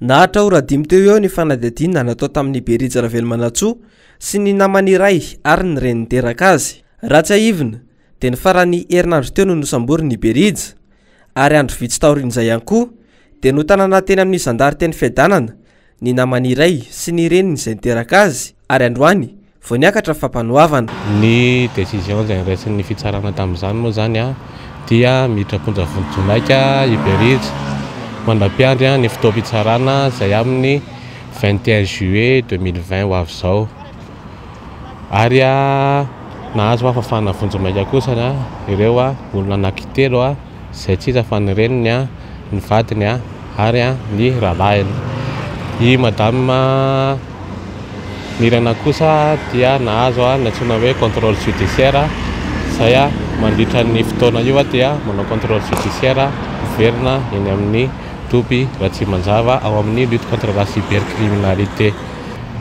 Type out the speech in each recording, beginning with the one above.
Nahatra ora dimy teo eo ny fanadihadiana natao tamin'ny Berija Ravelonantsoa sy ny namany iray ary ny reniny teraka azy. Raha tsy aivina dia ny farany herinandro teo no nosambory ny Berija, ary andro vitsy taorian'izay ihany koa dia notanana teny amin'ny Zandary teny fiadanana ny namany iray sy ny reniny izay niteraka azy, ary androany vao niakatra fampanoavana. Ny décision izay niraisin'ny fitsarana tamin'izany moa zany dia miditra Jolaika i Berija mandra-piandry ny fotoam-pitsarana izay amin'ny 21 juillet 2020 ho avy izao, ary nahazo fafana Vonjomaika kosa ireo olona anankitelo izay tsy iza fa ny reniny, ny vadiny ary ny rahalahiny. I madame Mirana kosa dia nahazo ny antsoina hoe contrôle judiciaire izay mandritra ny fotoana io dia manao contrôle judiciaire verina eny amin'ny Toby Ratsimanjava ao amin'ny lutte contre la cybercriminalité.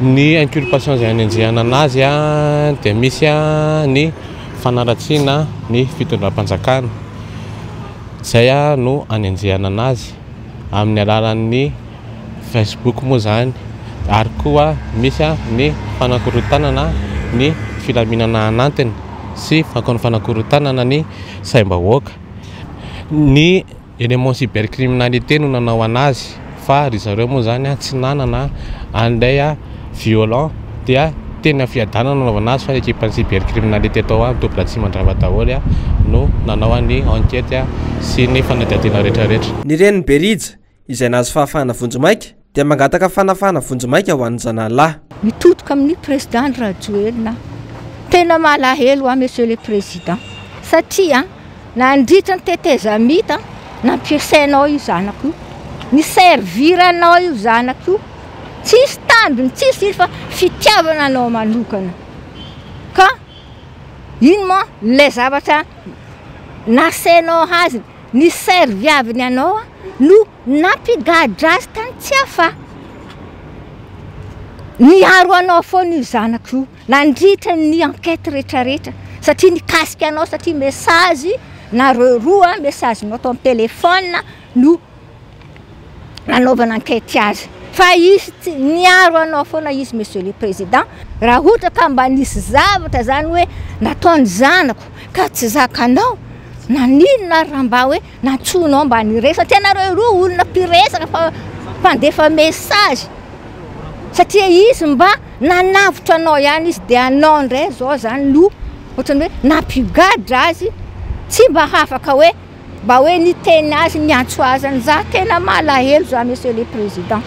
Ny inculpation izay anenjehana anazy dia misy ny fanaratsiana ny fitondram-panjakana, izay no anenjehana anazy amin'ny alalan'ny Facebook moa zany, ary koa misy ny fanakorotanana ny filaminana anatiny sy fanakorotanana ny saim-bahoaka. Ny élément cybercriminalité no nanao anazy, fa ry zareo moa zany tsy nanana an'ilay violent dia tena fiadanana nanaovana azy, fa équipe cybercriminalité tao Toby Ratsimandrava daholo no nanao ny enquête sy ny fanadihadiana rehetrarehetra. Ny reniny Berija izay nahazo fahafahana Vonjomaika dia mangataka fanafahana Vonjomaika ho an'ny zanalahy. Mitotoka amin'ny président Rajoelina, tena malahelo monsieur le président, satria nandritra ny teteza mita nampiasainao io zanako, ny serviranao io zanako, tsisy tandrony, tsisy fa fitiavana anao manokana. Ka ino moa le zavatra nasainao azy, ny serviaviny anao no nampigadra azy tany tsy hafa. Niaro anao foana io zanako io, nandritra ny enquête rehetrarehetra, satria nikasika anao, satria message naroa message nao atao amin'ny telefona no nanaovana enquête azy. Fa izy niaro anao foana izy monsieur le président, raha ohatra ka mba nisy zavatra zany hoe nataony zanako ka tsy zakanao, naninona raha mba hoe nantsonao mba niresa, satria nareo roa olona mpiresaka fa mpandefa message, satria izy mba nanavotra anao ihany izy dia anao ndray zao zany no ohatrany hoe nampigadra azy, tsy mba hafaka hoe mba hoe niteny azy niantso azy. Za tena malahelo za monsieur le président.